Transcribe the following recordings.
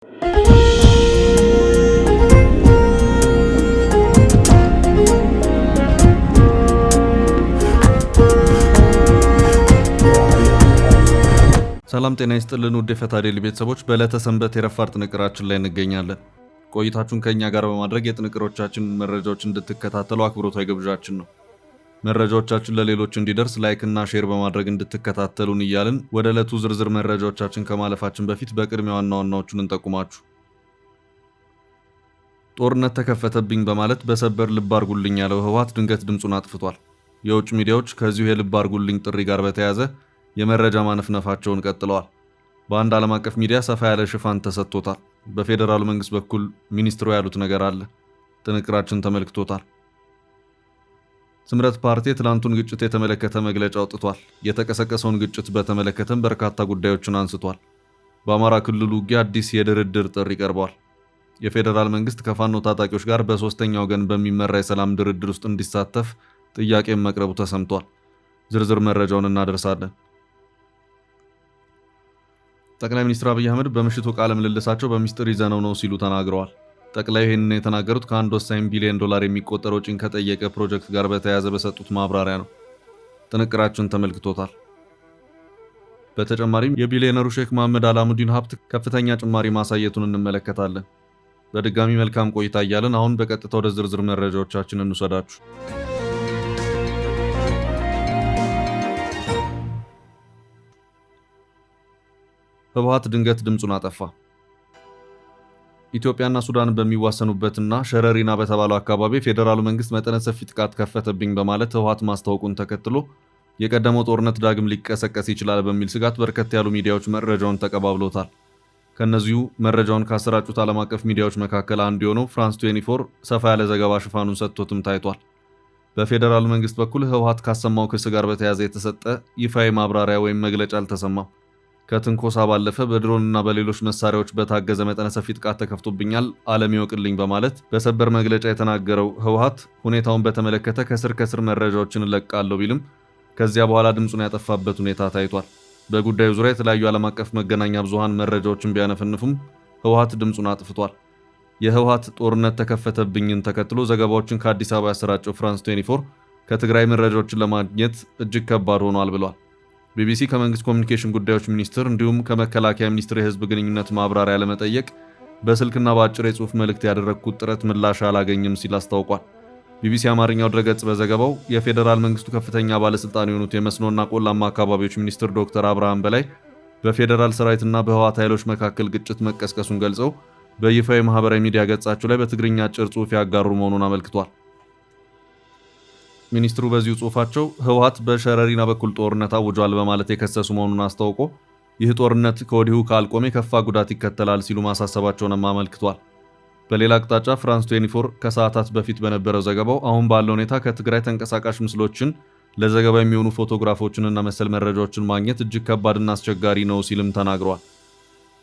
ሰላም ጤና ይስጥልን ውድ የፈታ ዴይሊ ቤተሰቦች፣ በዕለተ ሰንበት የረፋድ ጥንቅራችን ላይ እንገኛለን። ቆይታችሁን ከኛ ጋር በማድረግ የጥንቅሮቻችን መረጃዎች እንድትከታተሉ አክብሮታዊ ግብዣችን ነው። መረጃዎቻችን ለሌሎች እንዲደርስ ላይክ እና ሼር በማድረግ እንድትከታተሉን እያልን ወደ ዕለቱ ዝርዝር መረጃዎቻችን ከማለፋችን በፊት በቅድሚያ ዋና ዋናዎቹን እንጠቁማችሁ። ጦርነት ተከፈተብኝ በማለት በሰበር ልብ አርጉልኝ ያለው ህወሓት ድንገት ድምፁን አጥፍቷል። የውጭ ሚዲያዎች ከዚሁ የልብ አርጉልኝ ጥሪ ጋር በተያያዘ የመረጃ ማነፍነፋቸውን ቀጥለዋል። በአንድ ዓለም አቀፍ ሚዲያ ሰፋ ያለ ሽፋን ተሰጥቶታል። በፌዴራሉ መንግስት በኩል ሚኒስትሩ ያሉት ነገር አለ። ጥንቅራችን ተመልክቶታል። ስምረት ፓርቲ ትላንቱን ግጭት የተመለከተ መግለጫ አውጥቷል። የተቀሰቀሰውን ግጭት በተመለከተም በርካታ ጉዳዮችን አንስቷል። በአማራ ክልል ውጊያ አዲስ የድርድር ጥሪ ቀርቧል። የፌዴራል መንግስት ከፋኖ ታጣቂዎች ጋር በሶስተኛ ወገን በሚመራ የሰላም ድርድር ውስጥ እንዲሳተፍ ጥያቄም መቅረቡ ተሰምቷል። ዝርዝር መረጃውን እናደርሳለን። ጠቅላይ ሚኒስትር አብይ አህመድ በምሽቱ ቃለ ምልልሳቸው በሚስጥር ይዘነው ነው ሲሉ ተናግረዋል። ጠቅላዩ ይህንን የተናገሩት ከአንድ ወሳኝ ቢሊዮን ዶላር የሚቆጠር ወጪን ከጠየቀ ፕሮጀክት ጋር በተያያዘ በሰጡት ማብራሪያ ነው። ጥንቅራችን ተመልክቶታል። በተጨማሪም የቢሊዮነሩ ሼክ መሐመድ አላሙዲን ሀብት ከፍተኛ ጭማሪ ማሳየቱን እንመለከታለን። በድጋሚ መልካም ቆይታ እያለን አሁን በቀጥታ ወደ ዝርዝር መረጃዎቻችን እንውሰዳችሁ። ህወሓት ድንገት ድምፁን አጠፋ። ኢትዮጵያና ሱዳን በሚዋሰኑበትና ሸረሪና በተባለው አካባቢ ፌዴራሉ መንግስት መጠነ ሰፊ ጥቃት ከፈተብኝ በማለት ህወሓት ማስታወቁን ተከትሎ የቀደመው ጦርነት ዳግም ሊቀሰቀስ ይችላል በሚል ስጋት በርከት ያሉ ሚዲያዎች መረጃውን ተቀባብሎታል። ከነዚሁ መረጃውን ካሰራጩት ዓለም አቀፍ ሚዲያዎች መካከል አንዱ የሆነው ፍራንስ 24 ሰፋ ያለ ዘገባ ሽፋኑን ሰጥቶትም ታይቷል። በፌዴራሉ መንግስት በኩል ህወሓት ካሰማው ክስ ጋር በተያያዘ የተሰጠ ይፋዊ ማብራሪያ ወይም መግለጫ አልተሰማም። ከትንኮሳ ባለፈ በድሮንና በሌሎች መሳሪያዎች በታገዘ መጠነ ሰፊ ጥቃት ተከፍቶብኛል፣ ዓለም ይወቅልኝ በማለት በሰበር መግለጫ የተናገረው ህወሓት ሁኔታውን በተመለከተ ከስር መረጃዎችን እለቃለሁ ቢልም ከዚያ በኋላ ድምፁን ያጠፋበት ሁኔታ ታይቷል። በጉዳዩ ዙሪያ የተለያዩ ዓለም አቀፍ መገናኛ ብዙሃን መረጃዎችን ቢያነፈንፉም ህወሓት ድምፁን አጥፍቷል። የህወሓት ጦርነት ተከፈተብኝን ተከትሎ ዘገባዎችን ከአዲስ አበባ ያሰራጨው ፍራንስ 24 ከትግራይ መረጃዎችን ለማግኘት እጅግ ከባድ ሆኗል ብሏል። ቢቢሲ ከመንግስት ኮሚኒኬሽን ጉዳዮች ሚኒስቴር እንዲሁም ከመከላከያ ሚኒስቴር የህዝብ ግንኙነት ማብራሪያ ለመጠየቅ በስልክና በአጭር የጽሑፍ መልእክት ያደረግኩት ጥረት ምላሽ አላገኝም ሲል አስታውቋል። ቢቢሲ አማርኛው ድረገጽ በዘገባው የፌዴራል መንግስቱ ከፍተኛ ባለስልጣን የሆኑት የመስኖና ቆላማ አካባቢዎች ሚኒስትር ዶክተር አብርሃም በላይ በፌዴራል ሰራዊትና በህወሓት ኃይሎች መካከል ግጭት መቀስቀሱን ገልጸው በይፋዊ ማህበራዊ ሚዲያ ገጻቸው ላይ በትግርኛ አጭር ጽሑፍ ያጋሩ መሆኑን አመልክቷል። ሚኒስትሩ በዚሁ ጽሑፋቸው ህወሓት በሸረሪና በኩል ጦርነት አውጇል በማለት የከሰሱ መሆኑን አስታውቆ ይህ ጦርነት ከወዲሁ ካልቆመ የከፋ ጉዳት ይከተላል ሲሉ ማሳሰባቸውንም አመልክቷል። በሌላ አቅጣጫ ፍራንስ 24 ከሰዓታት በፊት በነበረው ዘገባው አሁን ባለው ሁኔታ ከትግራይ ተንቀሳቃሽ ምስሎችን ለዘገባ የሚሆኑ ፎቶግራፎችንና መሰል መረጃዎችን ማግኘት እጅግ ከባድና አስቸጋሪ ነው ሲልም ተናግሯል።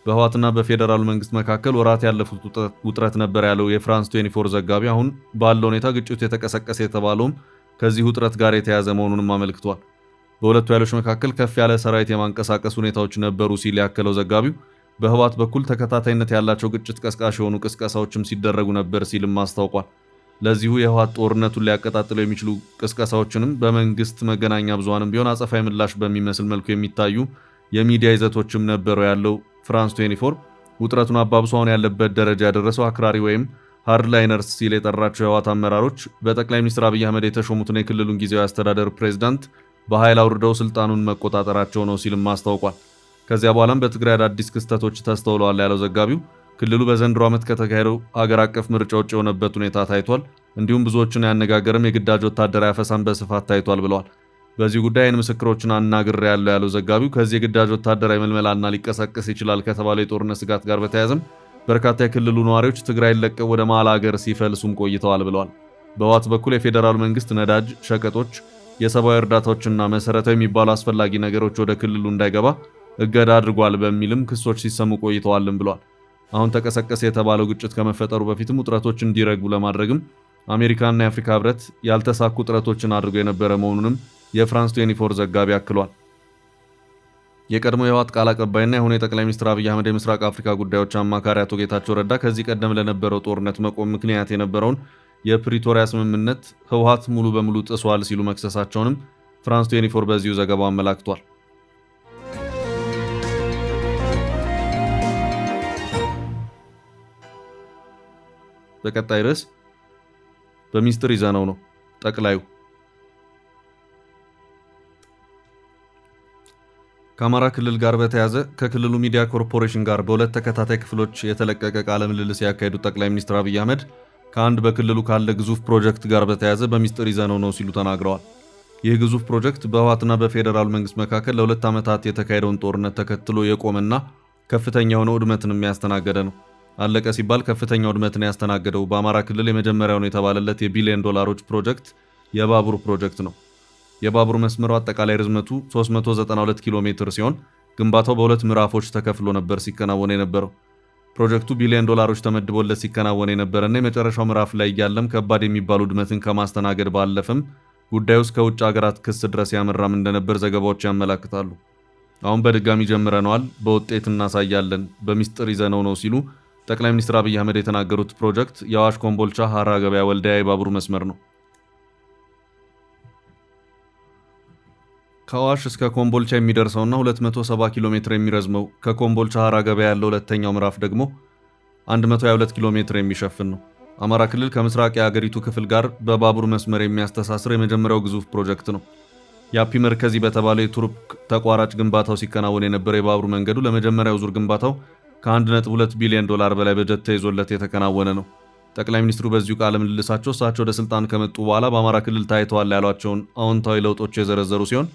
በህወሓትና በፌዴራሉ መንግስት መካከል ወራት ያለፉት ውጥረት ነበር ያለው የፍራንስ 24 ዘጋቢ አሁን ባለው ሁኔታ ግጭቱ የተቀሰቀሰ የተባለውም ከዚህ ውጥረት ጋር የተያዘ መሆኑንም አመልክቷል። በሁለቱ ኃይሎች መካከል ከፍ ያለ ሰራዊት የማንቀሳቀስ ሁኔታዎች ነበሩ ሲል ያከለው ዘጋቢው በህወሓት በኩል ተከታታይነት ያላቸው ግጭት ቀስቃሽ የሆኑ ቅስቀሳዎችም ሲደረጉ ነበር ሲልም አስታውቋል። ለዚሁ የህወሓት ጦርነቱን ሊያቀጣጥለው የሚችሉ ቅስቀሳዎችንም በመንግስት መገናኛ ብዙሃንም ቢሆን አጸፋዊ ምላሽ በሚመስል መልኩ የሚታዩ የሚዲያ ይዘቶችም ነበሩ ያለው ፍራንስ 24 ውጥረቱን አባብሶ አሁን ያለበት ደረጃ ያደረሰው አክራሪ ወይም ሃርድላይነርስ ሲል የጠራቸው የህወሓት አመራሮች በጠቅላይ ሚኒስትር አብይ አህመድ የተሾሙትን የክልሉን ጊዜያዊ አስተዳደር ፕሬዝዳንት በኃይል አውርደው ስልጣኑን መቆጣጠራቸው ነው ሲልም አስታውቋል። ከዚያ በኋላም በትግራይ አዳዲስ ክስተቶች ተስተውለዋል ያለው ዘጋቢው ክልሉ በዘንድሮ ዓመት ከተካሄደው አገር አቀፍ ምርጫ ውጭ የሆነበት ሁኔታ ታይቷል፣ እንዲሁም ብዙዎችን ያነጋገርም የግዳጅ ወታደራዊ አፈሳን በስፋት ታይቷል ብለዋል። በዚህ ጉዳይ አይን ምስክሮችን አናግሬያለሁ ያለው ዘጋቢው ከዚህ የግዳጅ ወታደራዊ መልመላና ሊቀሰቀስ ይችላል ከተባለው የጦርነት ስጋት ጋር በተያያዘም በርካታ የክልሉ ነዋሪዎች ትግራይን ለቀው ወደ መሃል ሀገር ሲፈልሱም ቆይተዋል ብለዋል። በህወሓት በኩል የፌዴራሉ መንግስት ነዳጅ፣ ሸቀጦች፣ የሰብአዊ እርዳታዎችና መሰረታዊ የሚባሉ አስፈላጊ ነገሮች ወደ ክልሉ እንዳይገባ እገዳ አድርጓል በሚልም ክሶች ሲሰሙ ቆይተዋልም ብለዋል። አሁን ተቀሰቀሰ የተባለው ግጭት ከመፈጠሩ በፊትም ውጥረቶች እንዲረግቡ ለማድረግም አሜሪካና የአፍሪካ ህብረት ያልተሳኩ ጥረቶችን አድርገው የነበረ መሆኑንም የፍራንስ 24 ዘጋቢ አክሏል። የቀድሞ የህወሓት ቃል አቀባይና የሆነ የጠቅላይ ሚኒስትር አብይ አህመድ የምስራቅ አፍሪካ ጉዳዮች አማካሪ አቶ ጌታቸው ረዳ ከዚህ ቀደም ለነበረው ጦርነት መቆም ምክንያት የነበረውን የፕሪቶሪያ ስምምነት ህወሓት ሙሉ በሙሉ ጥሷል ሲሉ መክሰሳቸውንም ፍራንስ 24 በዚሁ ዘገባው አመላክቷል። በቀጣይ ርዕስ በሚስጥር ይዘነው ነው ጠቅላዩ ከአማራ ክልል ጋር በተያያዘ ከክልሉ ሚዲያ ኮርፖሬሽን ጋር በሁለት ተከታታይ ክፍሎች የተለቀቀ ቃለ ምልልስ ያካሄዱት ጠቅላይ ሚኒስትር አብይ አህመድ ከአንድ በክልሉ ካለ ግዙፍ ፕሮጀክት ጋር በተያያዘ በሚስጥር ይዘነው ነው ሲሉ ተናግረዋል። ይህ ግዙፍ ፕሮጀክት በህወሓትና በፌዴራል መንግስት መካከል ለሁለት ዓመታት የተካሄደውን ጦርነት ተከትሎ የቆመና ከፍተኛ የሆነ ውድመትን የሚያስተናገደ ነው። አለቀ ሲባል ከፍተኛ ውድመትን ያስተናገደው በአማራ ክልል የመጀመሪያው ነው የተባለለት የቢሊዮን ዶላሮች ፕሮጀክት የባቡር ፕሮጀክት ነው። የባቡር መስመሩ አጠቃላይ ርዝመቱ 392 ኪሎ ሜትር ሲሆን ግንባታው በሁለት ምዕራፎች ተከፍሎ ነበር ሲከናወን የነበረው። ፕሮጀክቱ ቢሊዮን ዶላሮች ተመድቦለት ሲከናወን የነበረና የመጨረሻው ምዕራፍ ላይ ያለም ከባድ የሚባሉ ውድመትን ከማስተናገድ ባለፈም ጉዳዩ እስከ ውጭ ሀገራት ክስ ድረስ ያመራም እንደነበር ዘገባዎች ያመላክታሉ። አሁን በድጋሚ ጀምረነዋል፣ በውጤት እናሳያለን፣ በሚስጥር ይዘነው ነው ሲሉ ጠቅላይ ሚኒስትር አብይ አህመድ የተናገሩት ፕሮጀክት የአዋሽ ኮምቦልቻ ሐራ ገበያ ወልዲያ የባቡር መስመር ነው። ከአዋሽ እስከ ኮምቦልቻ የሚደርሰውና 270 ኪሎ ሜትር የሚረዝመው ከኮምቦልቻ ሐራ ገበያ ያለው ሁለተኛው ምዕራፍ ደግሞ 122 ኪሎ ሜትር የሚሸፍን ነው። አማራ ክልል ከምስራቅ የአገሪቱ ክፍል ጋር በባቡር መስመር የሚያስተሳስር የመጀመሪያው ግዙፍ ፕሮጀክት ነው። የአፒ መርከዚ በተባለው የቱርክ ተቋራጭ ግንባታው ሲከናወን የነበረው የባቡር መንገዱ ለመጀመሪያው ዙር ግንባታው ከ1.2 ቢሊዮን ዶላር በላይ በጀት ተይዞለት የተከናወነ ነው። ጠቅላይ ሚኒስትሩ በዚሁ ቃለ ምልልሳቸው እሳቸው ወደ ስልጣን ከመጡ በኋላ በአማራ ክልል ታይተዋል ያሏቸውን አዎንታዊ ለውጦች የዘረዘሩ ሲሆን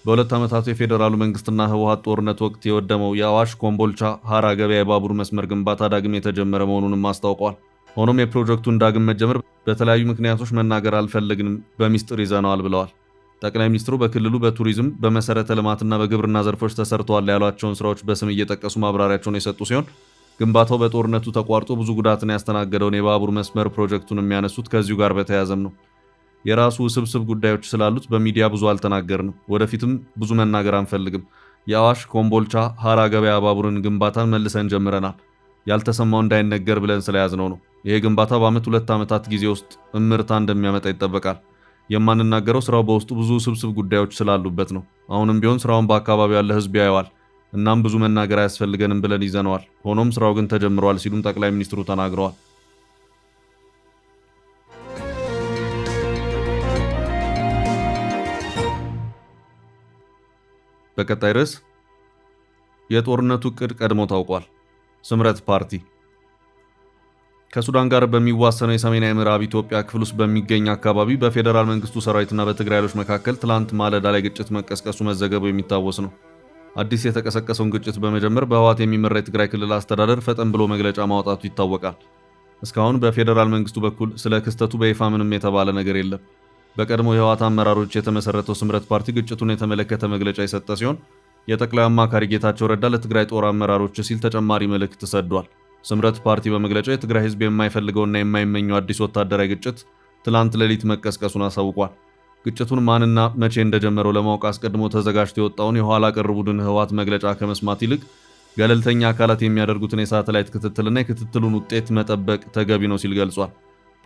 በሁለት ዓመታቱ የፌዴራሉ መንግስትና ህወሓት ጦርነት ወቅት የወደመው የአዋሽ ኮምቦልቻ ሐራ ገበያ የባቡር መስመር ግንባታ ዳግም የተጀመረ መሆኑንም አስታውቀዋል። ሆኖም የፕሮጀክቱን ዳግም መጀመር በተለያዩ ምክንያቶች መናገር አልፈለግንም፣ በሚስጥር ይዘነዋል ብለዋል። ጠቅላይ ሚኒስትሩ በክልሉ በቱሪዝም በመሰረተ ልማትና በግብርና ዘርፎች ተሰርተዋል ያሏቸውን ስራዎች በስም እየጠቀሱ ማብራሪያቸውን የሰጡ ሲሆን ግንባታው በጦርነቱ ተቋርጦ ብዙ ጉዳትን ያስተናገደውን የባቡር መስመር ፕሮጀክቱን የሚያነሱት ከዚሁ ጋር በተያያዘም ነው። የራሱ ውስብስብ ጉዳዮች ስላሉት በሚዲያ ብዙ አልተናገርንም፣ ወደፊትም ብዙ መናገር አንፈልግም። የአዋሽ ኮምቦልቻ ሐራ ገበያ ባቡርን ግንባታን መልሰን ጀምረናል። ያልተሰማው እንዳይነገር ብለን ስለያዝነው ነው። ይሄ ግንባታ በዓመት 2 ዓመታት ጊዜ ውስጥ እምርታ እንደሚያመጣ ይጠበቃል። የማንናገረው ስራው በውስጡ ብዙ ውስብስብ ጉዳዮች ስላሉበት ነው። አሁንም ቢሆን ስራውን በአካባቢው ያለ ህዝብ ያየዋል። እናም ብዙ መናገር አያስፈልገንም ብለን ይዘነዋል። ሆኖም ስራው ግን ተጀምሯል ሲሉም ጠቅላይ ሚኒስትሩ ተናግረዋል። በቀጣይ ርዕስ የጦርነቱ ዕቅድ ቀድሞ ታውቋል። ስምረት ፓርቲ ከሱዳን ጋር በሚዋሰነው የሰሜናዊ ምዕራብ ኢትዮጵያ ክፍል ውስጥ በሚገኝ አካባቢ በፌዴራል መንግስቱ ሰራዊትና በትግራይ ኃይሎች መካከል ትላንት ማለዳ ላይ ግጭት መቀስቀሱ መዘገቡ የሚታወስ ነው። አዲስ የተቀሰቀሰውን ግጭት በመጀመር በህወሓት የሚመራ የትግራይ ክልል አስተዳደር ፈጠን ብሎ መግለጫ ማውጣቱ ይታወቃል። እስካሁን በፌዴራል መንግስቱ በኩል ስለ ክስተቱ በይፋ ምንም የተባለ ነገር የለም። በቀድሞ የህወሓት አመራሮች የተመሰረተው ስምረት ፓርቲ ግጭቱን የተመለከተ መግለጫ የሰጠ ሲሆን የጠቅላይ አማካሪ ጌታቸው ረዳ ለትግራይ ጦር አመራሮች ሲል ተጨማሪ መልእክት ሰዷል። ስምረት ፓርቲ በመግለጫው የትግራይ ህዝብ የማይፈልገውና የማይመኘው አዲስ ወታደራዊ ግጭት ትላንት ሌሊት መቀስቀሱን አሳውቋል። ግጭቱን ማንና መቼ እንደጀመረው ለማወቅ አስቀድሞ ተዘጋጅቶ የወጣውን የኋላ ቀር ቡድን ህወሓት መግለጫ ከመስማት ይልቅ ገለልተኛ አካላት የሚያደርጉትን የሳተላይት ክትትልና የክትትሉን ውጤት መጠበቅ ተገቢ ነው ሲል ገልጿል።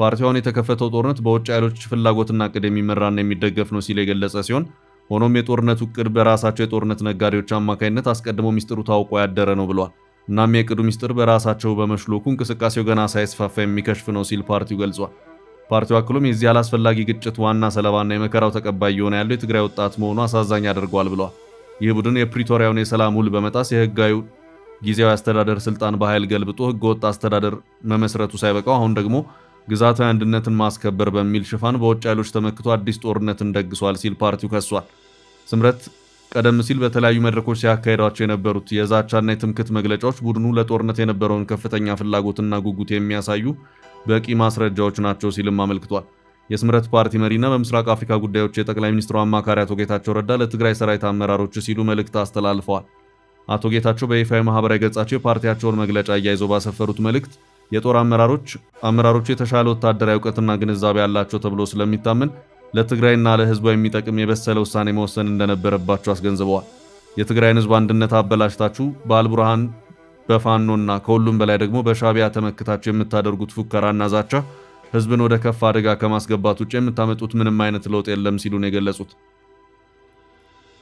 ፓርቲውን የተከፈተው ጦርነት በውጭ ኃይሎች ፍላጎትና እቅድ የሚመራና የሚደገፍ ነው ሲል የገለጸ ሲሆን ሆኖም የጦርነቱ እቅድ በራሳቸው የጦርነት ነጋዴዎች አማካኝነት አስቀድሞ ሚስጥሩ ታውቆ ያደረ ነው ብሏል። እናም የእቅዱ ሚስጥር በራሳቸው በመሽሎኩ እንቅስቃሴው ገና ሳይስፋፋ የሚከሽፍ ነው ሲል ፓርቲው ገልጿል። ፓርቲው አክሎም የዚህ አላስፈላጊ ግጭት ዋና ሰለባና የመከራው ተቀባይ የሆነ ያለው የትግራይ ወጣት መሆኑ አሳዛኝ ያደርገዋል ብሏል። ይህ ቡድን የፕሪቶሪያውን የሰላም ውል በመጣስ የህጋዊ ጊዜያዊ አስተዳደር ስልጣን በኃይል ገልብጦ ህገወጥ አስተዳደር መመስረቱ ሳይበቃው አሁን ደግሞ ግዛታዊ አንድነትን ማስከበር በሚል ሽፋን በውጭ ኃይሎች ተመክቶ አዲስ ጦርነትን ደግሷል ሲል ፓርቲው ከሷል። ስምረት ቀደም ሲል በተለያዩ መድረኮች ሲያካሄዷቸው የነበሩት የዛቻና የትምክት መግለጫዎች ቡድኑ ለጦርነት የነበረውን ከፍተኛ ፍላጎትና ጉጉት የሚያሳዩ በቂ ማስረጃዎች ናቸው ሲልም አመልክቷል። የስምረት ፓርቲ መሪና በምስራቅ አፍሪካ ጉዳዮች የጠቅላይ ሚኒስትሩ አማካሪ አቶ ጌታቸው ረዳ ለትግራይ ሰራዊት አመራሮች ሲሉ መልእክት አስተላልፈዋል። አቶ ጌታቸው በይፋዊ ማህበራዊ ገጻቸው የፓርቲያቸውን መግለጫ እያይዘው ባሰፈሩት መልእክት የጦር አመራሮቹ የተሻለ ወታደራዊ እውቀትና ግንዛቤ ያላቸው ተብሎ ስለሚታመን ለትግራይና ለህዝቧ የሚጠቅም የበሰለ ውሳኔ መወሰን እንደነበረባቸው አስገንዝበዋል። የትግራይን ህዝብ አንድነት አበላሽታችሁ በአልቡርሃን በፋኖና ከሁሉም በላይ ደግሞ በሻዕቢያ ተመክታችሁ የምታደርጉት ፉከራና ዛቻ ህዝብን ወደ ከፍ አደጋ ከማስገባት ውጭ የምታመጡት ምንም አይነት ለውጥ የለም ሲሉ ነው የገለጹት።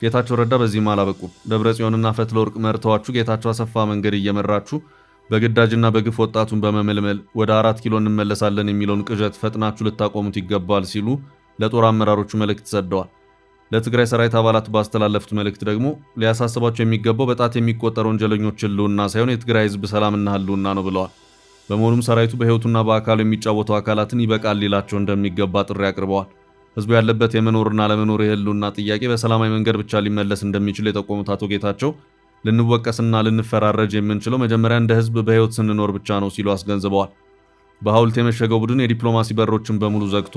ጌታቸው ረዳ በዚህም አላበቁም። ደብረጽዮንና ፈትለወርቅ መርተዋችሁ ጌታቸው አሰፋ መንገድ እየመራችሁ በግዳጅና በግፍ ወጣቱን በመመልመል ወደ 4 ኪሎ እንመለሳለን የሚለውን ቅዠት ፈጥናችሁ ልታቆሙት ይገባል ሲሉ ለጦር አመራሮቹ መልእክት ሰደዋል። ለትግራይ ሰራዊት አባላት ባስተላለፉት መልእክት ደግሞ ሊያሳስባቸው የሚገባው በጣት የሚቆጠሩ ወንጀለኞች ህልውና ሳይሆን የትግራይ ህዝብ ሰላምና ህልውና ነው ብለዋል። በመሆኑም ሰራዊቱ በህይወቱና በአካሉ የሚጫወቱ አካላትን ይበቃል ሊላቸው እንደሚገባ ጥሪ አቅርበዋል። ህዝቡ ያለበት የመኖርና ለመኖር የህልውና ጥያቄ በሰላማዊ መንገድ ብቻ ሊመለስ እንደሚችል የጠቆሙት አቶ ጌታቸው ልንወቀስና ልንፈራረጅ የምንችለው መጀመሪያ እንደ ህዝብ በህይወት ስንኖር ብቻ ነው ሲሉ አስገንዝበዋል። በሐውልት የመሸገው ቡድን የዲፕሎማሲ በሮችን በሙሉ ዘግቶ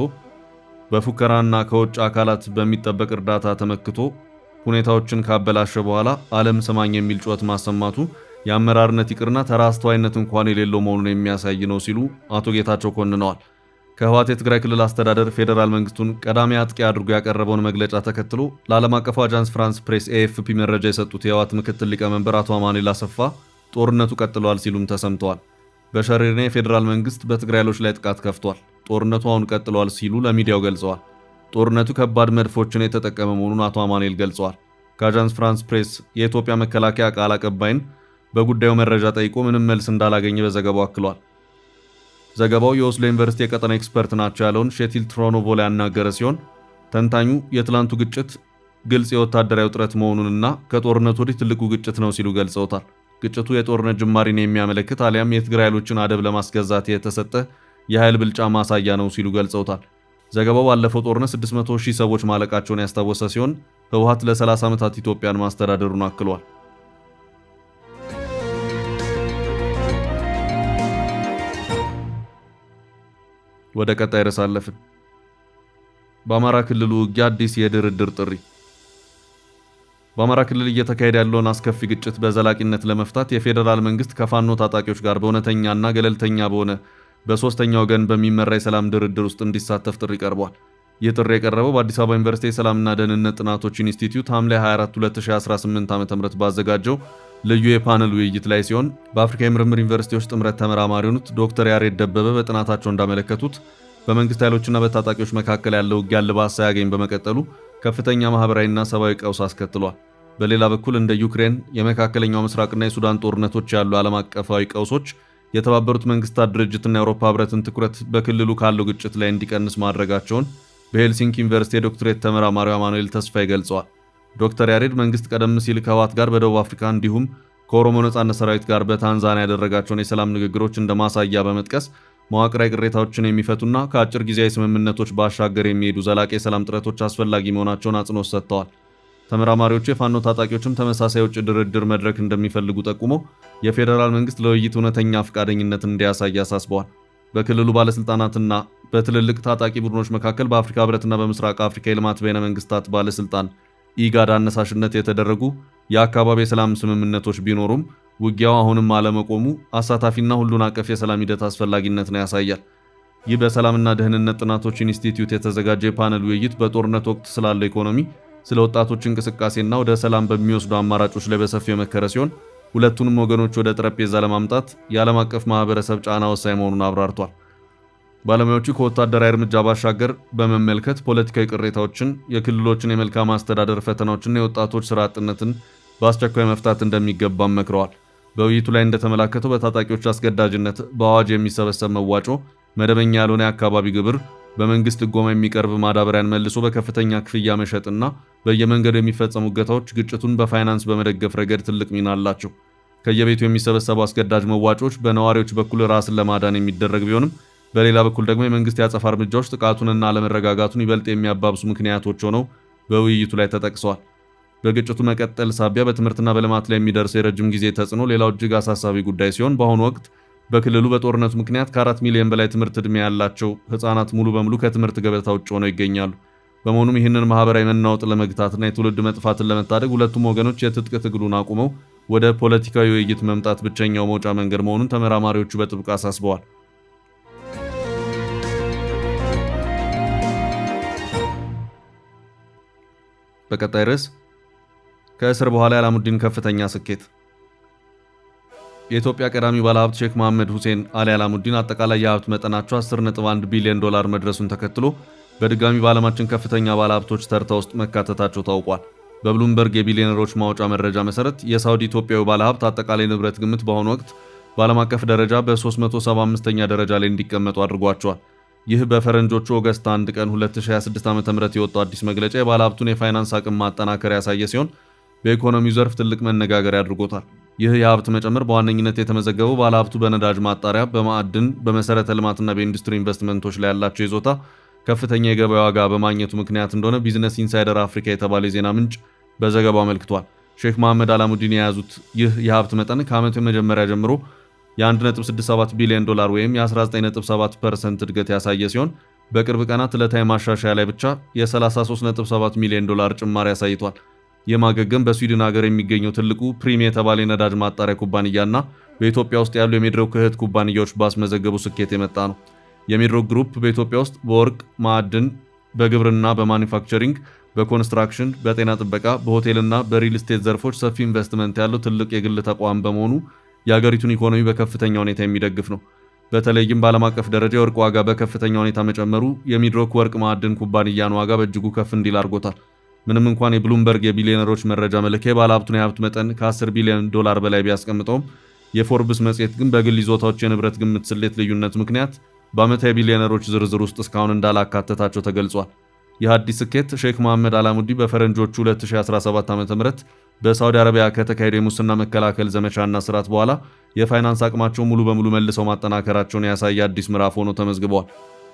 በፉከራና ከውጭ አካላት በሚጠበቅ እርዳታ ተመክቶ ሁኔታዎችን ካበላሸ በኋላ ዓለም ሰማኝ የሚል ጩኸት ማሰማቱ የአመራርነት ይቅርና ተራ አስተዋይነት እንኳን የሌለው መሆኑን የሚያሳይ ነው ሲሉ አቶ ጌታቸው ኮንነዋል። ከህወሓት የትግራይ ክልል አስተዳደር ፌዴራል መንግስቱን ቀዳሚ አጥቂ አድርጎ ያቀረበውን መግለጫ ተከትሎ ለዓለም አቀፉ አጃንስ ፍራንስ ፕሬስ ኤኤፍፒ መረጃ የሰጡት የህወሓት ምክትል ሊቀመንበር አቶ አማኑኤል አሰፋ ጦርነቱ ቀጥሏል ሲሉም ተሰምተዋል። በሸሪና የፌዴራል መንግስት በትግራይ ኃይሎች ላይ ጥቃት ከፍቷል። ጦርነቱ አሁን ቀጥሏል ሲሉ ለሚዲያው ገልጸዋል። ጦርነቱ ከባድ መድፎችን የተጠቀመ መሆኑን አቶ አማኑኤል ገልጸዋል። ከአጃንስ ፍራንስ ፕሬስ የኢትዮጵያ መከላከያ ቃል አቀባይን በጉዳዩ መረጃ ጠይቆ ምንም መልስ እንዳላገኘ በዘገባው አክሏል። ዘገባው የኦስሎ ዩኒቨርሲቲ የቀጠና ኤክስፐርት ናቸው ያለውን ሼቲል ትሮኖቮል ያናገረ ሲሆን ተንታኙ የትላንቱ ግጭት ግልጽ የወታደራዊ ውጥረት መሆኑንና ከጦርነቱ ወዲህ ትልቁ ግጭት ነው ሲሉ ገልጸውታል። ግጭቱ የጦርነት ጅማሪን የሚያመለክት አሊያም የትግራይ ኃይሎችን አደብ ለማስገዛት የተሰጠ የኃይል ብልጫ ማሳያ ነው ሲሉ ገልጸውታል። ዘገባው ባለፈው ጦርነት 600,000 ሰዎች ማለቃቸውን ያስታወሰ ሲሆን ህወሓት ለ30 ዓመታት ኢትዮጵያን ማስተዳደሩን አክሏል። ወደ ቀጣይ ርዕስ አለፍን። በአማራ ክልሉ ውጊያ አዲስ የድርድር ጥሪ። በአማራ ክልል እየተካሄደ ያለውን አስከፊ ግጭት በዘላቂነት ለመፍታት የፌዴራል መንግስት ከፋኖ ታጣቂዎች ጋር በእውነተኛና ገለልተኛ በሆነ በሶስተኛ ወገን በሚመራ የሰላም ድርድር ውስጥ እንዲሳተፍ ጥሪ ቀርቧል። ይህ ጥሪ የቀረበው በአዲስ አበባ ዩኒቨርሲቲ የሰላምና ደህንነት ጥናቶች ኢንስቲትዩት ሐምሌ 24 2018 ዓ.ም ባዘጋጀው ልዩ የፓነል ውይይት ላይ ሲሆን በአፍሪካ የምርምር ዩኒቨርሲቲዎች ጥምረት ተመራማሪ የሆኑት ዶክተር ያሬድ ደበበ በጥናታቸው እንዳመለከቱት በመንግስት ኃይሎችና በታጣቂዎች መካከል ያለው ውጊያ እልባት ሳያገኝ በመቀጠሉ ከፍተኛ ማህበራዊና ሰብአዊ ቀውስ አስከትሏል። በሌላ በኩል እንደ ዩክሬን፣ የመካከለኛው ምስራቅና የሱዳን ጦርነቶች ያሉ ዓለም አቀፋዊ ቀውሶች የተባበሩት መንግስታት ድርጅትና የአውሮፓ ህብረትን ትኩረት በክልሉ ካለው ግጭት ላይ እንዲቀንስ ማድረጋቸውን በሄልሲንኪ ዩኒቨርሲቲ የዶክትሬት ተመራማሪው አማኑኤል ተስፋዬ ገልጸዋል። ዶክተር ያሬድ መንግስት ቀደም ሲል ከህወሓት ጋር በደቡብ አፍሪካ እንዲሁም ከኦሮሞ ነጻነት ሰራዊት ጋር በታንዛኒያ ያደረጋቸውን የሰላም ንግግሮች እንደ ማሳያ በመጥቀስ መዋቅራዊ ቅሬታዎችን የሚፈቱና ከአጭር ጊዜያዊ ስምምነቶች ባሻገር የሚሄዱ ዘላቂ የሰላም ጥረቶች አስፈላጊ መሆናቸውን አጽንኦት ሰጥተዋል። ተመራማሪዎቹ የፋኖ ታጣቂዎችም ተመሳሳይ የውጭ ድርድር መድረክ እንደሚፈልጉ ጠቁመው የፌዴራል መንግስት ለውይይት እውነተኛ ፈቃደኝነትን እንዲያሳይ አሳስበዋል። በክልሉ ባለስልጣናትና በትልልቅ ታጣቂ ቡድኖች መካከል በአፍሪካ ህብረትና በምስራቅ አፍሪካ የልማት በይነ መንግስታት ባለስልጣን ኢጋድ አነሳሽነት የተደረጉ የአካባቢ የሰላም ስምምነቶች ቢኖሩም ውጊያው አሁንም አለመቆሙ አሳታፊና ሁሉን አቀፍ የሰላም ሂደት አስፈላጊነትን ያሳያል። ይህ በሰላምና ደህንነት ጥናቶች ኢንስቲትዩት የተዘጋጀ የፓነል ውይይት በጦርነት ወቅት ስላለው ኢኮኖሚ፣ ስለ ወጣቶች እንቅስቃሴና ወደ ሰላም በሚወስዱ አማራጮች ላይ በሰፊው የመከረ ሲሆን ሁለቱንም ወገኖች ወደ ጠረጴዛ ለማምጣት የዓለም አቀፍ ማህበረሰብ ጫና ወሳኝ መሆኑን አብራርቷል። ባለሙያዎቹ ከወታደራዊ እርምጃ ባሻገር በመመልከት ፖለቲካዊ ቅሬታዎችን፣ የክልሎችን የመልካም አስተዳደር ፈተናዎችና የወጣቶች ስራ አጥነትን በአስቸኳይ መፍታት እንደሚገባም መክረዋል። በውይይቱ ላይ እንደተመላከተው በታጣቂዎች አስገዳጅነት በአዋጅ የሚሰበሰብ መዋጮ፣ መደበኛ ያልሆነ የአካባቢ ግብር፣ በመንግስት ድጎማ የሚቀርብ ማዳበሪያን መልሶ በከፍተኛ ክፍያ መሸጥና በየመንገዱ የሚፈጸሙ እገታዎች ግጭቱን በፋይናንስ በመደገፍ ረገድ ትልቅ ሚና አላቸው። ከየቤቱ የሚሰበሰቡ አስገዳጅ መዋጮዎች በነዋሪዎች በኩል ራስን ለማዳን የሚደረግ ቢሆንም በሌላ በኩል ደግሞ የመንግስት ያጸፋ እርምጃዎች ጥቃቱንና አለመረጋጋቱን ይበልጥ የሚያባብሱ ምክንያቶች ሆነው በውይይቱ ላይ ተጠቅሰዋል። በግጭቱ መቀጠል ሳቢያ በትምህርትና በልማት ላይ የሚደርሰው የረጅም ጊዜ ተጽዕኖ ሌላው እጅግ አሳሳቢ ጉዳይ ሲሆን በአሁኑ ወቅት በክልሉ በጦርነቱ ምክንያት ከ4 ሚሊዮን በላይ ትምህርት ዕድሜ ያላቸው ህፃናት ሙሉ በሙሉ ከትምህርት ገበታ ውጭ ሆነው ይገኛሉ። በመሆኑም ይህንን ማህበራዊ መናወጥ ለመግታትና የትውልድ መጥፋትን ለመታደግ ሁለቱም ወገኖች የትጥቅ ትግሉን አቁመው ወደ ፖለቲካዊ ውይይት መምጣት ብቸኛው መውጫ መንገድ መሆኑን ተመራማሪዎቹ በጥብቅ አሳስበዋል። በቀጣይ ርዕስ ከእስር በኋላ የአላሙዲን ከፍተኛ ስኬት። የኢትዮጵያ ቀዳሚ ባለሀብት ሼክ መሐመድ ሁሴን አሊ አላሙዲን አጠቃላይ የሀብት መጠናቸው $10.1 ቢሊዮን መድረሱን ተከትሎ በድጋሚ በዓለማችን ከፍተኛ ባለሀብቶች ተርታ ውስጥ መካተታቸው ታውቋል። በብሉምበርግ የቢሊዮነሮች ማውጫ መረጃ መሰረት የሳውዲ ኢትዮጵያዊ ባለሀብት አጠቃላይ ንብረት ግምት በአሁኑ ወቅት በዓለም አቀፍ ደረጃ በ375ኛ ደረጃ ላይ እንዲቀመጡ አድርጓቸዋል። ይህ በፈረንጆቹ ኦገስት 1 ቀን 2026 ዓ.ም የወጣው አዲስ መግለጫ የባለሀብቱን የፋይናንስ አቅም ማጠናከር ያሳየ ሲሆን በኢኮኖሚው ዘርፍ ትልቅ መነጋገሪያ አድርጎታል። ይህ የሀብት መጨመር በዋነኝነት የተመዘገበው ባለሀብቱ በነዳጅ ማጣሪያ፣ በማዕድን፣ በመሰረተ ልማትና በኢንዱስትሪ ኢንቨስትመንቶች ላይ ያላቸው ይዞታ ከፍተኛ የገበያ ዋጋ በማግኘቱ ምክንያት እንደሆነ ቢዝነስ ኢንሳይደር አፍሪካ የተባለ የዜና ምንጭ በዘገባው አመልክቷል። ሼክ መሐመድ አላሙዲን የያዙት ይህ የሀብት መጠን ከዓመቱ መጀመሪያ ጀምሮ የ$1.67 ቢሊዮን ወይም የ19.7% እድገት ያሳየ ሲሆን በቅርብ ቀናት ዕለታዊ ማሻሻያ ላይ ብቻ የ$33.7 ሚሊዮን ጭማሪ አሳይቷል። የማገገም በስዊድን ሀገር የሚገኘው ትልቁ ፕሪም የተባለ የነዳጅ ማጣሪያ ኩባንያና በኢትዮጵያ ውስጥ ያሉ የሜድሮክ እህት ኩባንያዎች ባስመዘገቡ ስኬት የመጣ ነው። የሚድሮክ ግሩፕ በኢትዮጵያ ውስጥ በወርቅ ማዕድን፣ በግብርና፣ በማኒፋክቸሪንግ፣ በኮንስትራክሽን፣ በጤና ጥበቃ፣ በሆቴልና በሪል ስቴት ዘርፎች ሰፊ ኢንቨስትመንት ያለው ትልቅ የግል ተቋም በመሆኑ የሀገሪቱን ኢኮኖሚ በከፍተኛ ሁኔታ የሚደግፍ ነው። በተለይም በዓለም አቀፍ ደረጃ የወርቅ ዋጋ በከፍተኛ ሁኔታ መጨመሩ የሚድሮክ ወርቅ ማዕድን ኩባንያን ዋጋ በእጅጉ ከፍ እንዲል አድርጎታል። ምንም እንኳን የብሉምበርግ የቢሊዮነሮች መረጃ መለኪያ ባለሀብቱን የሀብት መጠን ከ10 ቢሊዮን በላይ ቢያስቀምጠውም የፎርብስ መጽሔት ግን በግል ይዞታዎች የንብረት ግምት ስሌት ልዩነት ምክንያት በዓመታዊ የቢሊዮነሮች ዝርዝር ውስጥ እስካሁን እንዳላካተታቸው ተገልጿል። ይህ አዲስ ስኬት ሼክ መሐመድ አላሙዲ በፈረንጆቹ 2017 ዓ.ም በሳውዲ አረቢያ ከተካሄደ የሙስና መከላከል ዘመቻና ስርዓት በኋላ የፋይናንስ አቅማቸው ሙሉ በሙሉ መልሰው ማጠናከራቸውን ያሳየ አዲስ ምዕራፍ ሆኖ ተመዝግበዋል።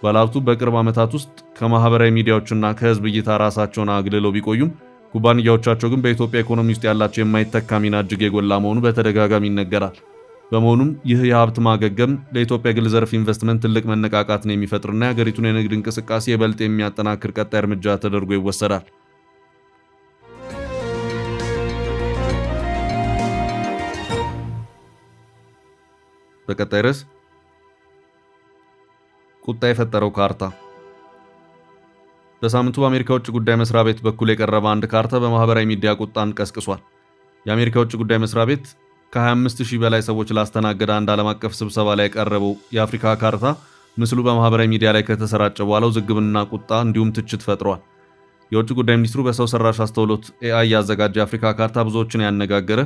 ባለሀብቱ በቅርብ ዓመታት ውስጥ ከማህበራዊ ሚዲያዎችና ከህዝብ እይታ ራሳቸውን አግልለው ቢቆዩም ኩባንያዎቻቸው ግን በኢትዮጵያ ኢኮኖሚ ውስጥ ያላቸው የማይተካ ሚና እጅግ የጎላ መሆኑ በተደጋጋሚ ይነገራል። በመሆኑም ይህ የሀብት ማገገም ለኢትዮጵያ ግል ዘርፍ ኢንቨስትመንት ትልቅ መነቃቃትን የሚፈጥርና የሀገሪቱን የንግድ እንቅስቃሴ ይበልጥ የሚያጠናክር ቀጣይ እርምጃ ተደርጎ ይወሰዳል። በቀጣይ ርዕስ ቁጣ የፈጠረው ካርታ። በሳምንቱ በአሜሪካ ውጭ ጉዳይ መስሪያ ቤት በኩል የቀረበ አንድ ካርታ በማህበራዊ ሚዲያ ቁጣን ቀስቅሷል። የአሜሪካ ውጭ ጉዳይ መስሪያ ቤት ከ25000 በላይ ሰዎች ላስተናገደ አንድ ዓለም አቀፍ ስብሰባ ላይ የቀረበው የአፍሪካ ካርታ ምስሉ በማህበራዊ ሚዲያ ላይ ከተሰራጨ በኋላ ውዝግብና ቁጣ እንዲሁም ትችት ፈጥሯል። የውጭ ጉዳይ ሚኒስትሩ በሰው ሰራሽ አስተውሎት AI ያዘጋጀ የአፍሪካ ካርታ ብዙዎችን ያነጋገረ፣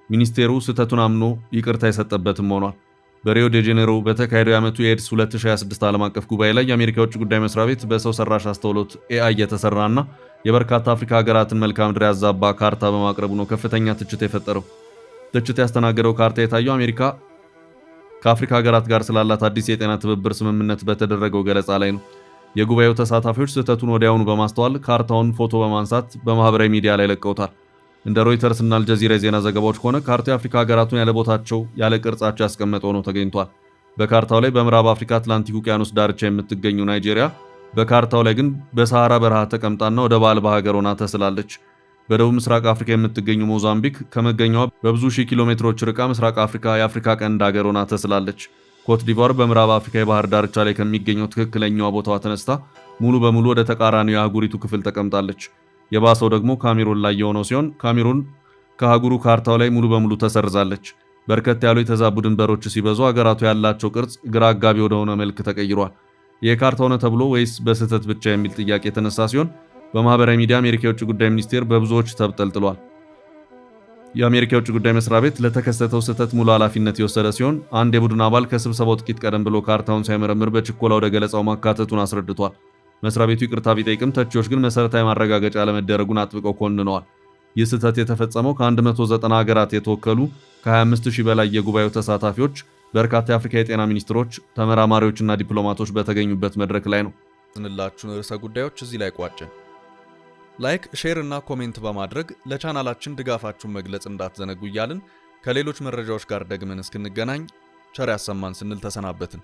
ሚኒስቴሩ ስህተቱን አምኖ ይቅርታ የሰጠበትም ሆኗል። በሪዮ ዴ ጄኔሮ በተካሄደው የዓመቱ የኤድስ 2026 ዓለም አቀፍ ጉባኤ ላይ የአሜሪካ የውጭ ጉዳይ መስሪያ ቤት በሰው ሰራሽ አስተውሎት AI የተሰራና የበርካታ አፍሪካ ሀገራትን መልክዓ ምድር ያዛባ ካርታ በማቅረቡ ነው ከፍተኛ ትችት የፈጠረው። ትችት ያስተናገደው ካርታ የታየው አሜሪካ ከአፍሪካ ሀገራት ጋር ስላላት አዲስ የጤና ትብብር ስምምነት በተደረገው ገለጻ ላይ ነው። የጉባኤው ተሳታፊዎች ስህተቱን ወዲያውኑ በማስተዋል ካርታውን ፎቶ በማንሳት በማህበራዊ ሚዲያ ላይ ለቀውታል። እንደ ሮይተርስ እና አልጀዚራ የዜና ዘገባዎች ከሆነ ካርታው የአፍሪካ ሀገራቱን ያለ ቦታቸው ያለ ቅርጻቸው ያስቀመጠ ሆኖ ተገኝቷል። በካርታው ላይ በምዕራብ አፍሪካ አትላንቲክ ውቅያኖስ ዳርቻ የምትገኘው ናይጄሪያ በካርታው ላይ ግን በሰሃራ በረሃ ተቀምጣና ወደ አልባ ሀገር ሆና ተስላለች። በደቡብ ምስራቅ አፍሪካ የምትገኘው ሞዛምቢክ ከመገኛዋ በብዙ ሺህ ኪሎ ሜትሮች ርቃ ምስራቅ አፍሪካ የአፍሪካ ቀንድ ሀገር ሆና ተስላለች። ኮት ዲቫር በምዕራብ አፍሪካ የባህር ዳርቻ ላይ ከሚገኘው ትክክለኛዋ ቦታዋ ተነስታ ሙሉ በሙሉ ወደ ተቃራኒው የአህጉሪቱ ክፍል ተቀምጣለች። የባሰው ደግሞ ካሜሩን ላይ የሆነው ሲሆን ካሜሩን ከአህጉሩ ካርታው ላይ ሙሉ በሙሉ ተሰርዛለች። በርከት ያሉ የተዛቡ ድንበሮች ሲበዙ ሀገራቱ ያላቸው ቅርጽ ግራ አጋቢ ወደሆነ መልክ ተቀይሯል። የካርታው ነው ተብሎ ወይስ በስህተት ብቻ የሚል ጥያቄ የተነሳ ሲሆን በማህበራዊ ሚዲያ አሜሪካ የውጭ ጉዳይ ሚኒስቴር በብዙዎች ተብጠልጥሏል። የአሜሪካ የውጭ ጉዳይ መስሪያ ቤት ለተከሰተው ስህተት ሙሉ ኃላፊነት የወሰደ ሲሆን አንድ የቡድን አባል ከስብሰባው ጥቂት ቀደም ብሎ ካርታውን ሳይመረምር በችኮላ ወደ ገለጻው ማካተቱን አስረድቷል። መስሪያ ቤቱ ይቅርታ ቢጠይቅም ተቺዎች ግን መሰረታዊ ማረጋገጫ ለመደረጉን አጥብቀው ኮንነዋል። ይህ ስህተት የተፈጸመው ከ190 ሀገራት የተወከሉ ከ25000 በላይ የጉባኤው ተሳታፊዎች፣ በርካታ የአፍሪካ የጤና ሚኒስትሮች፣ ተመራማሪዎችና ዲፕሎማቶች በተገኙበት መድረክ ላይ ነው። ስንላችሁን ርዕሰ ጉዳዮች እዚህ ላይ ቋጭን። ላይክ፣ ሼር እና ኮሜንት በማድረግ ለቻናላችን ድጋፋችሁን መግለጽ እንዳትዘነጉ እያልን ከሌሎች መረጃዎች ጋር ደግመን እስክንገናኝ ቸር ያሰማን ስንል ተሰናበትን።